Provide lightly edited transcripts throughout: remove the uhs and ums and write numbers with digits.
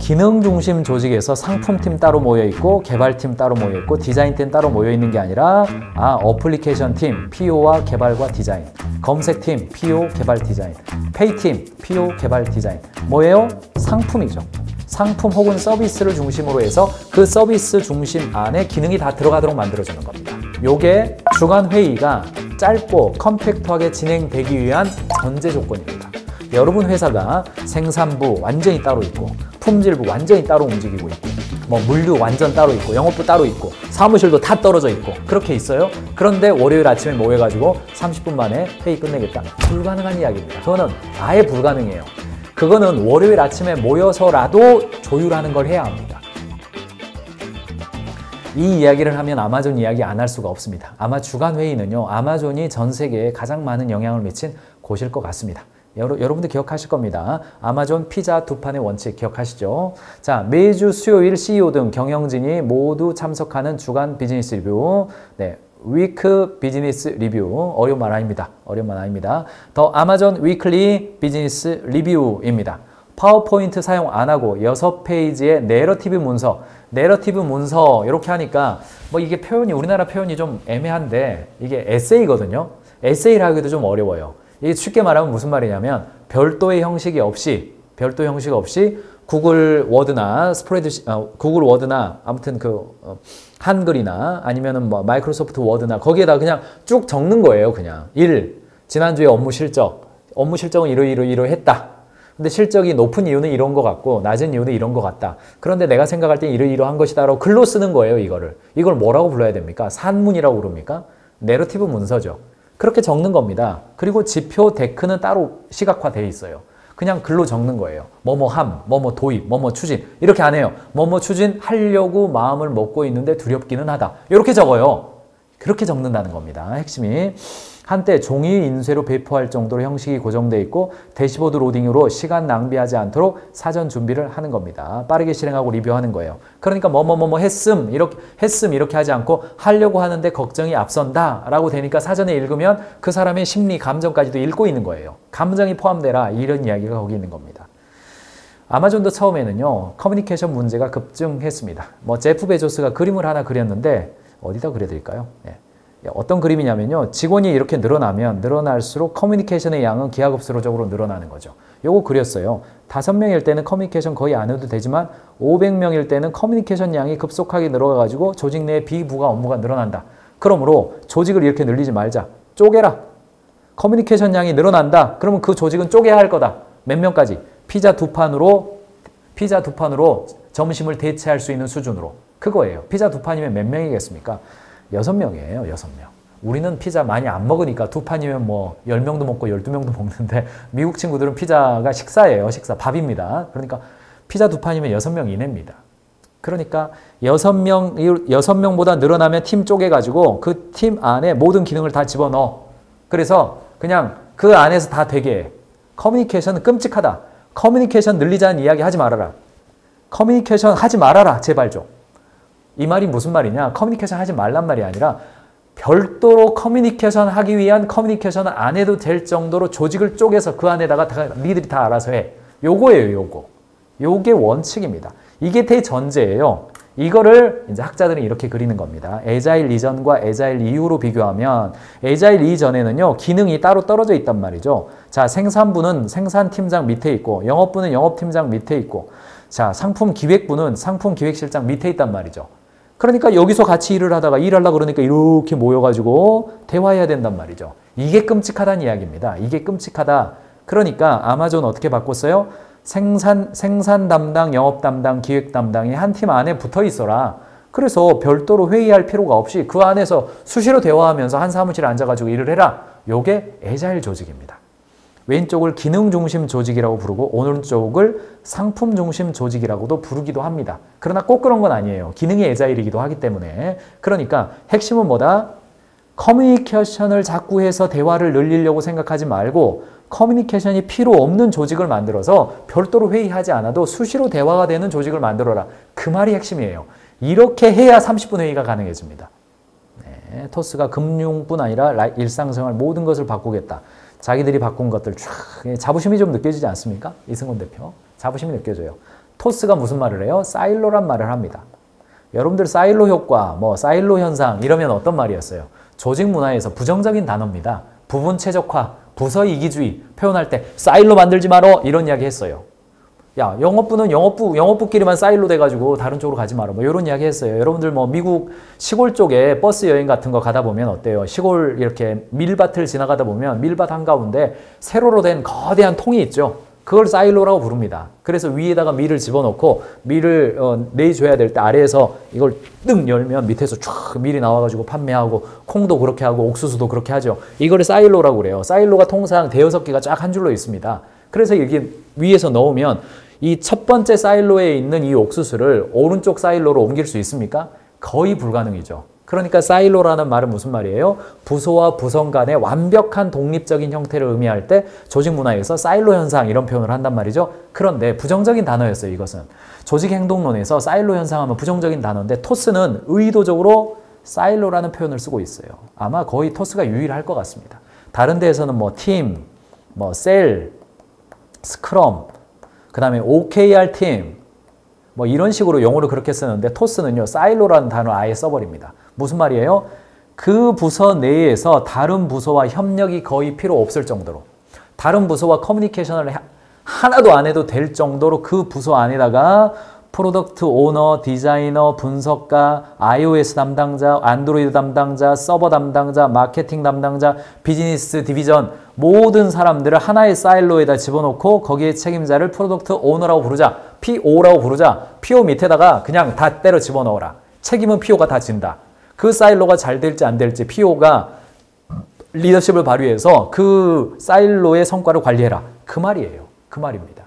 기능 중심 조직에서 상품팀 따로 모여있고 개발팀 따로 모여있고 디자인팀 따로 모여있는 게 아니라 어플리케이션 팀, PO와 개발과 디자인, 검색팀, PO, 개발, 디자인, 페이팀, PO, 개발, 디자인. 뭐예요? 상품이죠. 상품 혹은 서비스를 중심으로 해서 그 서비스 중심 안에 기능이 다 들어가도록 만들어주는 겁니다. 요게 주간 회의가 짧고 컴팩트하게 진행되기 위한 전제 조건입니다. 여러분 회사가 생산부 완전히 따로 있고 품질부 완전히 따로 움직이고 있고 뭐 물류 완전 따로 있고 영업부 따로 있고 사무실도 다 떨어져 있고 그렇게 있어요. 그런데 월요일 아침에 모여가지고 30분 만에 회의 끝내겠다. 불가능한 이야기입니다. 그거는 아예 불가능해요. 그거는 월요일 아침에 모여서라도 조율하는 걸 해야 합니다. 이 이야기를 하면 아마존 이야기 안 할 수가 없습니다. 아마 주간 회의는요, 아마존이 전 세계에 가장 많은 영향을 미친 곳일 것 같습니다. 여러분들 기억하실 겁니다. 아마존 피자 두 판의 원칙 기억하시죠? 자, 매주 수요일 CEO 등 경영진이 모두 참석하는 주간 비즈니스 리뷰, 네, 위크 비즈니스 리뷰, 어려운 말 아닙니다. 어려운 말 아닙니다. 더 아마존 위클리 비즈니스 리뷰입니다. 파워포인트 사용 안 하고 6페이지의 내러티브 문서, 이렇게 하니까 뭐 이게 표현이 우리나라 표현이 좀 애매한데 이게 에세이거든요. 에세이를 하기도 좀 어려워요. 이게 쉽게 말하면 무슨 말이냐면 별도의 형식이 없이 구글 워드나 구글 워드나 아무튼 한글이나 아니면은 뭐 마이크로소프트 워드나 거기에다 그냥 쭉 적는 거예요. 그냥 지난주에 업무 실적은 이러이러했다. 근데 실적이 높은 이유는 이런 것 같고 낮은 이유는 이런 것 같다. 그런데 내가 생각할 땐 이러이러한 것이다 라고 글로 쓰는 거예요. 이걸 뭐라고 불러야 됩니까? 산문이라고 부릅니까? 내러티브 문서죠. 그렇게 적는 겁니다. 그리고 지표 데크는 따로 시각화되어 있어요. 그냥 글로 적는 거예요. 뭐뭐함, 뭐뭐 도입, 뭐뭐 추진 이렇게 안 해요. 뭐뭐 추진 하려고 마음을 먹고 있는데 두렵기는 하다. 이렇게 적어요. 그렇게 적는다는 겁니다. 핵심이. 한때 종이 인쇄로 배포할 정도로 형식이 고정되어 있고 대시보드 로딩으로 시간 낭비하지 않도록 사전 준비를 하는 겁니다. 빠르게 실행하고 리뷰하는 거예요. 그러니까 뭐뭐뭐뭐 했음 이렇게 하지 않고 하려고 하는데 걱정이 앞선다 라고 되니까 사전에 읽으면 그 사람의 심리, 감정까지도 읽고 있는 거예요. 감정이 포함되라 이런 이야기가 거기 있는 겁니다. 아마존도 처음에는요 커뮤니케이션 문제가 급증했습니다. 뭐 제프 베조스가 그림을 하나 그렸는데 어디다 그려드릴까요? 네. 어떤 그림이냐면요. 직원이 이렇게 늘어날수록 커뮤니케이션의 양은 기하급수적으로 늘어나는 거죠. 요거 그렸어요. 5명일 때는 커뮤니케이션 거의 안 해도 되지만 500명일 때는 커뮤니케이션 양이 급속하게 늘어가가지고 조직 내 비부가 업무가 늘어난다. 그러므로 조직을 이렇게 늘리지 말자. 쪼개라. 커뮤니케이션 양이 늘어난다. 그러면 그 조직은 쪼개야 할 거다. 몇 명까지? 피자 두 판으로 점심을 대체할 수 있는 수준으로. 그거예요. 피자 두 판이면 몇 명이겠습니까? 6명이에요. 6명. 우리는 피자 많이 안 먹으니까 두 판이면 뭐 10명도 먹고 12명도 먹는데 미국 친구들은 피자가 식사예요. 식사. 밥입니다. 그러니까 피자 두 판이면 6명 이내입니다. 그러니까 6명보다 늘어나면 팀 쪼개가지고 그 팀 안에 모든 기능을 다 집어넣어. 그래서 그냥 그 안에서 다 되게 해. 커뮤니케이션은 끔찍하다. 커뮤니케이션 늘리자는 이야기 하지 말아라. 커뮤니케이션 하지 말아라. 제발 좀. 이 말이 무슨 말이냐? 커뮤니케이션 하지 말란 말이 아니라 별도로 커뮤니케이션 하기 위한 커뮤니케이션을 안 해도 될 정도로 조직을 쪼개서 그 안에다가 니들이 다 알아서 해. 요거예요, 요거. 요게 원칙입니다. 이게 대전제예요. 이거를 이제 학자들은 이렇게 그리는 겁니다. 에자일 이전과 에자일 이후로 비교하면 에자일 이전에는요, 기능이 따로 떨어져 있단 말이죠. 자, 생산부는 생산팀장 밑에 있고, 영업부는 영업팀장 밑에 있고, 자, 상품기획부는 상품기획실장 밑에 있단 말이죠. 그러니까 여기서 같이 일을 하다가 일하려고 그러니까 이렇게 모여가지고 대화해야 된단 말이죠. 이게 끔찍하다는 이야기입니다. 이게 끔찍하다. 그러니까 아마존 어떻게 바꿨어요? 생산 담당, 영업 담당, 기획 담당이 한 팀 안에 붙어 있어라. 그래서 별도로 회의할 필요가 없이 그 안에서 수시로 대화하면서 한 사무실에 앉아가지고 일을 해라. 요게 에자일 조직입니다. 왼쪽을 기능 중심 조직이라고 부르고 오른쪽을 상품 중심 조직이라고도 부르기도 합니다. 그러나 꼭 그런 건 아니에요. 기능이 에자일이기도 하기 때문에. 그러니까 핵심은 뭐다? 커뮤니케이션을 자꾸 해서 대화를 늘리려고 생각하지 말고 커뮤니케이션이 필요 없는 조직을 만들어서 별도로 회의하지 않아도 수시로 대화가 되는 조직을 만들어라. 그 말이 핵심이에요. 이렇게 해야 30분 회의가 가능해집니다. 네, 토스가 금융뿐 아니라 일상생활 모든 것을 바꾸겠다. 자기들이 바꾼 것들 쫙 자부심이 좀 느껴지지 않습니까? 이승훈 대표. 자부심이 느껴져요. 토스가 무슨 말을 해요? 사일로란 말을 합니다. 여러분들 사일로 효과, 뭐 사일로 현상 이러면 어떤 말이었어요? 조직 문화에서 부정적인 단어입니다. 부분 최적화, 부서 이기주의 표현할 때 사일로 만들지 말어 이런 이야기 했어요. 야, 영업부는 영업부끼리만 사일로 돼가지고 다른 쪽으로 가지 마라. 뭐 이런 이야기 했어요. 여러분들 뭐 미국 시골 쪽에 버스 여행 같은 거 가다 보면 어때요? 시골 이렇게 밀밭을 지나가다 보면 밀밭 한가운데 세로로 된 거대한 통이 있죠. 그걸 사일로라고 부릅니다. 그래서 위에다가 밀을 집어넣고 밀을 내줘야 될 때 아래에서 이걸 뜩 열면 밑에서 쫙 밀이 나와가지고 판매하고 콩도 그렇게 하고 옥수수도 그렇게 하죠. 이걸 사일로라고 그래요. 사일로가 통상 대여섯 개가 쫙 한 줄로 있습니다. 그래서 이게 위에서 넣으면 이 첫 번째 사일로에 있는 이 옥수수를 오른쪽 사일로로 옮길 수 있습니까? 거의 불가능이죠. 그러니까 사일로라는 말은 무슨 말이에요? 부서와 부서 간의 완벽한 독립적인 형태를 의미할 때 조직 문화에서 사일로 현상 이런 표현을 한단 말이죠. 그런데 부정적인 단어였어요. 이것은. 조직 행동론에서 사일로 현상하면 부정적인 단어인데 토스는 의도적으로 사일로라는 표현을 쓰고 있어요. 아마 거의 토스가 유일할 것 같습니다. 다른 데에서는 뭐 팀, 뭐 셀, 스크럼, 그 다음에 OKR 팀 뭐 이런 식으로 용어를 그렇게 쓰는데 토스는요 사일로라는 단어를 아예 써버립니다. 무슨 말이에요? 그 부서 내에서 다른 부서와 협력이 거의 필요 없을 정도로 다른 부서와 커뮤니케이션을 하나도 안 해도 될 정도로 그 부서 안에다가 프로덕트 오너, 디자이너, 분석가, iOS 담당자, 안드로이드 담당자, 서버 담당자, 마케팅 담당자, 비즈니스 디비전 모든 사람들을 하나의 사일로에다 집어넣고 거기에 책임자를 프로덕트 오너라고 부르자. PO라고 부르자. PO 밑에다가 그냥 다 때려 집어넣어라. 책임은 PO가 다 진다. 그 사일로가 잘 될지 안 될지 PO가 리더십을 발휘해서 그 사일로의 성과를 관리해라. 그 말이에요. 그 말입니다.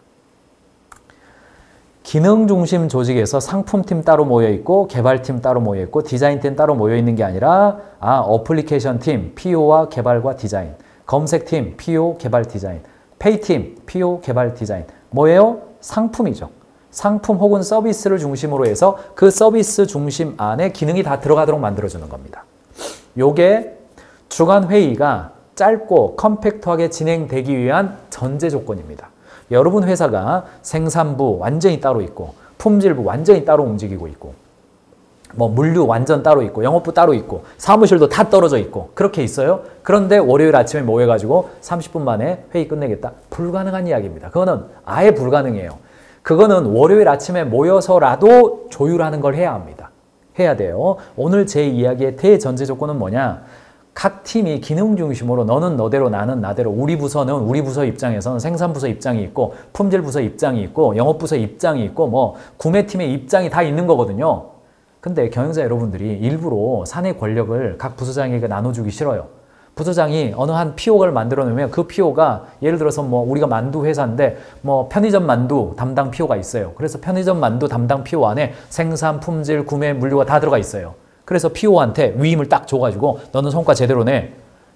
기능 중심 조직에서 상품팀 따로 모여있고 개발팀 따로 모여있고 디자인팀 따로 모여있는 게 아니라 어플리케이션 팀, PO와 개발과 디자인, 검색팀, PO, 개발, 디자인, 페이팀, PO, 개발, 디자인 뭐예요? 상품이죠. 상품 혹은 서비스를 중심으로 해서 그 서비스 중심 안에 기능이 다 들어가도록 만들어주는 겁니다. 요게 주간 회의가 짧고 컴팩트하게 진행되기 위한 전제 조건입니다. 여러분 회사가 생산부 완전히 따로 있고 품질부 완전히 따로 움직이고 있고 뭐 물류 완전 따로 있고 영업부 따로 있고 사무실도 다 떨어져 있고 그렇게 있어요. 그런데 월요일 아침에 모여가지고 30분 만에 회의 끝내겠다. 불가능한 이야기입니다. 그거는 아예 불가능해요. 그거는 월요일 아침에 모여서라도 조율하는 걸 해야 합니다. 해야 돼요. 오늘 제 이야기의 대전제 조건은 뭐냐? 각 팀이 기능 중심으로 너는 너대로 나는 나대로 우리 부서는 우리 부서 입장에서는 생산부서 입장이 있고 품질부서 입장이 있고 영업부서 입장이 있고 뭐 구매팀의 입장이 다 있는 거거든요. 근데 경영자 여러분들이 일부러 사내 권력을 각 부서장에게 나눠주기 싫어요. 부서장이 어느 한 PO를 만들어 놓으면 그 PO가 예를 들어서 뭐 우리가 만두 회사인데 뭐 편의점 만두 담당 PO가 있어요. 그래서 편의점 만두 담당 PO 안에 생산, 품질, 구매, 물류가 다 들어가 있어요. 그래서 PO한테 위임을 딱 줘가지고 너는 성과 제대로 내.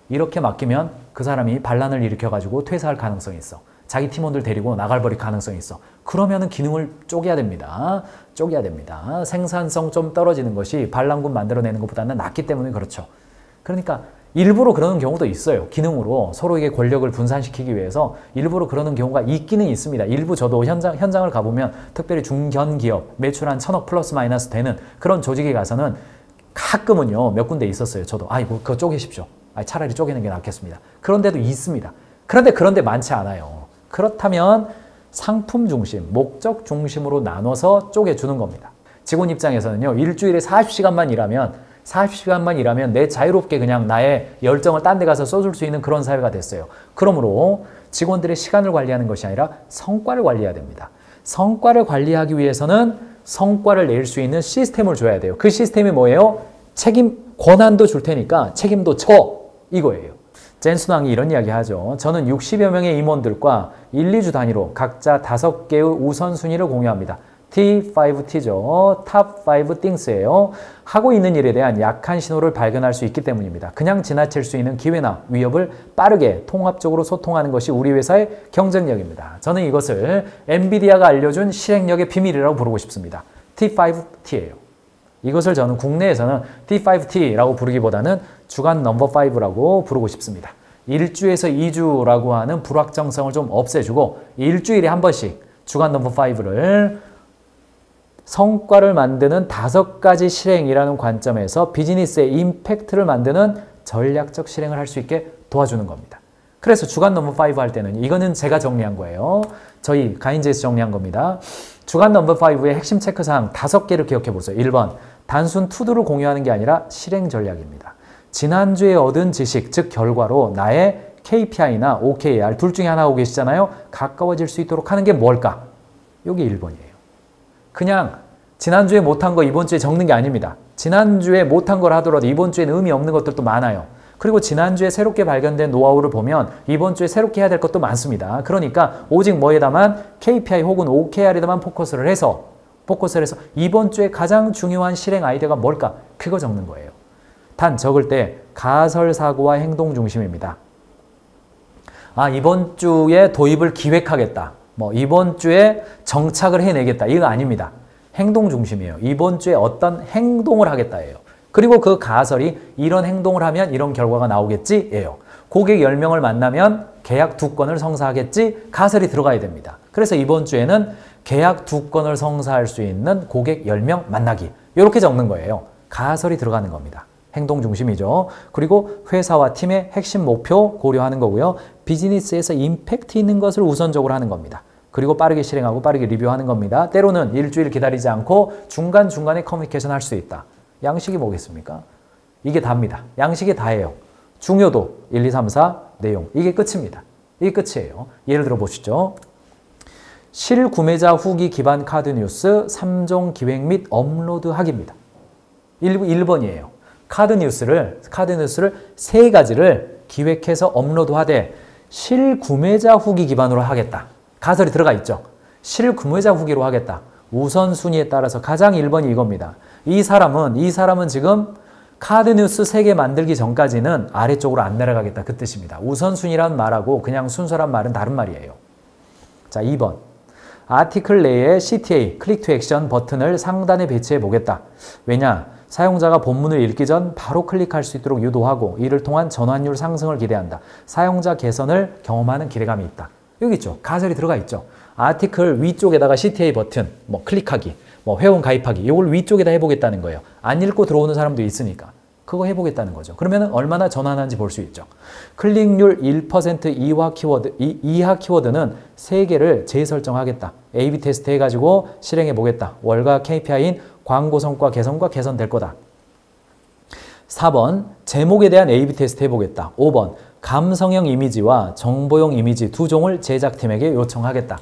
이렇게 맡기면 그 사람이 반란을 일으켜가지고 퇴사할 가능성이 있어. 자기 팀원들 데리고 나갈버릴 가능성이 있어. 그러면은 기능을 쪼개야 됩니다. 쪼개야 됩니다. 생산성 좀 떨어지는 것이 반란군 만들어내는 것보다는 낫기 때문에 그렇죠. 그러니까 일부러 그러는 경우도 있어요. 기능으로 서로에게 권력을 분산시키기 위해서 일부러 그러는 경우가 있기는 있습니다. 일부 저도 현장을 가보면 특별히 중견기업 매출 한 1000억 플러스 마이너스 되는 그런 조직에 가서는 가끔은요 몇 군데 있었어요. 저도 아이고 그거 쪼개십시오. 차라리 쪼개는 게 낫겠습니다. 그런 데도 있습니다. 그런데 많지 않아요. 그렇다면 상품 중심, 목적 중심으로 나눠서 쪼개주는 겁니다. 직원 입장에서는요 일주일에 40시간만 일하면 내 자유롭게 그냥 나의 열정을 딴 데 가서 쏟을 수 있는 그런 사회가 됐어요. 그러므로 직원들의 시간을 관리하는 것이 아니라 성과를 관리해야 됩니다. 성과를 관리하기 위해서는 성과를 낼 수 있는 시스템을 줘야 돼요. 그 시스템이 뭐예요? 권한도 줄 테니까 책임도 져! 이거예요. 젠순왕이 이런 이야기 하죠. 저는 60여 명의 임원들과 1, 2주 단위로 각자 5개의 우선순위를 공유합니다. T5T죠. Top 5 Things예요. 하고 있는 일에 대한 약한 신호를 발견할 수 있기 때문입니다. 그냥 지나칠 수 있는 기회나 위협을 빠르게 통합적으로 소통하는 것이 우리 회사의 경쟁력입니다. 저는 이것을 엔비디아가 알려준 실행력의 비밀이라고 부르고 싶습니다. T5T예요. 이것을 저는 국내에서는 T5T라고 부르기보다는 주간 넘버 5라고 부르고 싶습니다. 1주에서 2주라고 하는 불확정성을 좀 없애주고 일주일에 한 번씩 주간 넘버 5를 성과를 만드는 5가지 실행이라는 관점에서 비즈니스의 임팩트를 만드는 전략적 실행을 할 수 있게 도와주는 겁니다. 그래서 주간 넘버 5 할 때는 이거는 제가 정리한 거예요. 저희 가인즈에서 정리한 겁니다. 주간 넘버 5의 핵심 체크사항 5개를 기억해 보세요. 1번, 단순 투두를 공유하는 게 아니라 실행 전략입니다. 지난주에 얻은 지식, 즉 결과로 나의 KPI나 OKR 둘 중에 하나 하고 계시잖아요. 가까워질 수 있도록 하는 게 뭘까? 여기 1번이에요. 그냥 지난주에 못한 거 이번 주에 적는 게 아닙니다. 지난주에 못한 걸 하더라도 이번 주에는 의미 없는 것들도 많아요. 그리고 지난주에 새롭게 발견된 노하우를 보면 이번 주에 새롭게 해야 될 것도 많습니다. 그러니까 오직 뭐에다만 KPI 혹은 OKR에다만 포커스를 해서 이번 주에 가장 중요한 실행 아이디어가 뭘까? 그거 적는 거예요. 단 적을 때 가설사고와 행동 중심입니다. 아, 이번 주에 도입을 기획하겠다. 뭐 이번 주에 정착을 해내겠다. 이거 아닙니다. 행동 중심이에요. 이번 주에 어떤 행동을 하겠다예요. 그리고 그 가설이 이런 행동을 하면 이런 결과가 나오겠지예요. 고객 10명을 만나면 계약 2건을 성사하겠지 가설이 들어가야 됩니다. 그래서 이번 주에는 계약 2건을 성사할 수 있는 고객 10명 만나기 이렇게 적는 거예요. 가설이 들어가는 겁니다. 행동 중심이죠. 그리고 회사와 팀의 핵심 목표 고려하는 거고요. 비즈니스에서 임팩트 있는 것을 우선적으로 하는 겁니다. 그리고 빠르게 실행하고 빠르게 리뷰하는 겁니다. 때로는 일주일 기다리지 않고 중간중간에 커뮤니케이션 할 수 있다. 양식이 뭐겠습니까? 이게 답니다. 양식이 다예요. 중요도 1, 2, 3, 4 내용 이게 끝입니다. 이게 끝이에요. 예를 들어 보시죠. 실구매자 후기 기반 카드 뉴스 3종 기획 및 업로드하기입니다. 1번이에요. 카드 뉴스를 3가지를 기획해서 업로드하되 실구매자 후기 기반으로 하겠다. 가설이 들어가 있죠. 실구매자 후기로 하겠다. 우선순위에 따라서 가장 1번이 이겁니다. 이 사람은 지금 카드 뉴스 3개 만들기 전까지는 아래쪽으로 안 내려가겠다. 그 뜻입니다. 우선순위란 말하고 그냥 순서란 말은 다른 말이에요. 자, 2번. 아티클 내에 CTA, 클릭 투 액션 버튼을 상단에 배치해 보겠다. 왜냐? 사용자가 본문을 읽기 전 바로 클릭할 수 있도록 유도하고 이를 통한 전환율 상승을 기대한다. 사용자 개선을 경험하는 기대감이 있다. 여기 있죠. 가설이 들어가 있죠. 아티클 위쪽에다가 CTA 버튼, 뭐 클릭하기, 뭐 회원 가입하기 이걸 위쪽에다 해보겠다는 거예요. 안 읽고 들어오는 사람도 있으니까 그거 해보겠다는 거죠. 그러면 얼마나 전환하는지 볼 수 있죠. 클릭률 1% 이하 키워드는 3개를 재설정하겠다. A/B 테스트 해가지고 실행해 보겠다. 월가 KPI인 광고 성과 개선과 개선될 거다. 4번 제목에 대한 A/B 테스트 해보겠다. 5번 감성형 이미지와 정보용 이미지 2종을 제작팀에게 요청하겠다.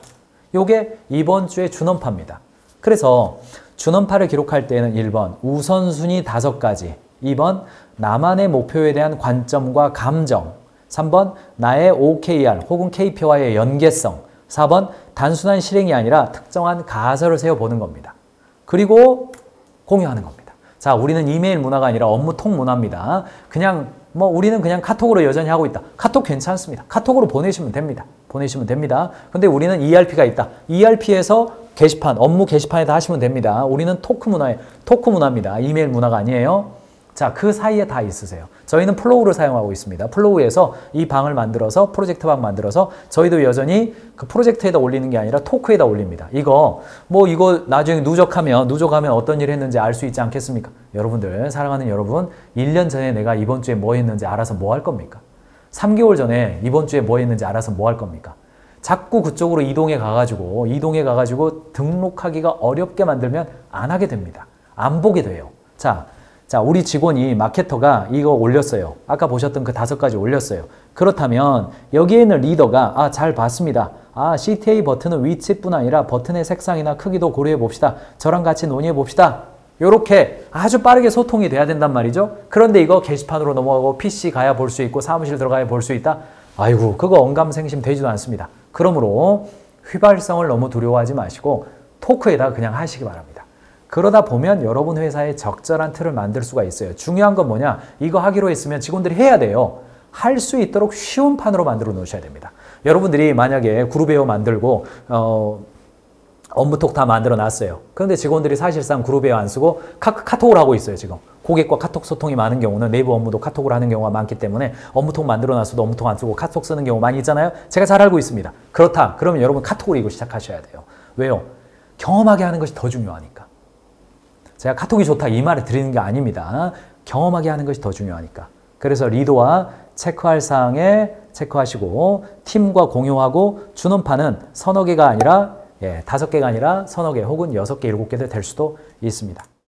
요게 이번 주의 준원파입니다. 그래서 준원파를 기록할 때는 1번 우선순위 5가지, 2번 나만의 목표에 대한 관점과 감정, 3번 나의 OKR 혹은 KPI와의 연계성, 4번 단순한 실행이 아니라 특정한 가설을 세워보는 겁니다. 그리고 공유하는 겁니다. 자, 우리는 이메일 문화가 아니라 업무통 문화입니다. 우리는 그냥 카톡으로 여전히 하고 있다. 카톡 괜찮습니다. 카톡으로 보내시면 됩니다. 근데 우리는 ERP가 있다. ERP에서 게시판, 업무 게시판에다 하시면 됩니다. 우리는 토크 문화입니다. 이메일 문화가 아니에요. 자, 그 사이에 다 있으세요. 저희는 플로우를 사용하고 있습니다. 플로우에서 이 방을 만들어서 프로젝트 방 만들어서 저희도 여전히 그 프로젝트에다 올리는 게 아니라 토크에다 올립니다. 이거 나중에 누적하면 어떤 일을 했는지 알 수 있지 않겠습니까? 여러분들, 사랑하는 여러분, 1년 전에 내가 이번 주에 뭐 했는지 알아서 뭐 할 겁니까? 3개월 전에 이번 주에 뭐 했는지 알아서 뭐 할 겁니까? 자꾸 그쪽으로 이동해 가가지고 등록하기가 어렵게 만들면 안 하게 됩니다. 안 보게 돼요. 자, 우리 직원이 마케터가 이거 올렸어요. 아까 보셨던 그 5가지 올렸어요. 그렇다면 여기에 있는 리더가 잘 봤습니다. CTA 버튼은 위치뿐 아니라 버튼의 색상이나 크기도 고려해 봅시다. 저랑 같이 논의해 봅시다. 이렇게 아주 빠르게 소통이 돼야 된단 말이죠. 그런데 이거 게시판으로 넘어가고 PC 가야 볼 수 있고 사무실 들어가야 볼 수 있다. 아이고, 그거 언감생심 되지도 않습니다. 그러므로 휘발성을 너무 두려워하지 마시고 토크에다 그냥 하시기 바랍니다. 그러다 보면 여러분 회사에 적절한 틀을 만들 수가 있어요. 중요한 건 뭐냐? 이거 하기로 했으면 직원들이 해야 돼요. 할 수 있도록 쉬운 판으로 만들어 놓으셔야 됩니다. 여러분들이 만약에 그룹웨어 만들고 업무톡 다 만들어 놨어요. 그런데 직원들이 사실상 그룹웨어 안 쓰고 카톡을 하고 있어요. 지금 고객과 카톡 소통이 많은 경우는 내부 업무도 카톡을 하는 경우가 많기 때문에 업무톡 만들어 놨어도 업무톡 안 쓰고 카톡 쓰는 경우 많이 있잖아요. 제가 잘 알고 있습니다. 그렇다. 그러면 여러분 카톡으로 이거 시작하셔야 돼요. 왜요? 경험하게 하는 것이 더 중요하니까. 제가 카톡이 좋다 이 말을 드리는 게 아닙니다. 경험하게 하는 것이 더 중요하니까. 그래서 리더와 체크할 사항에 체크하시고 팀과 공유하고 준원파는 서너 개가 아니라 5개가 아니라 서너 개 혹은 6개, 7개도 될 수도 있습니다.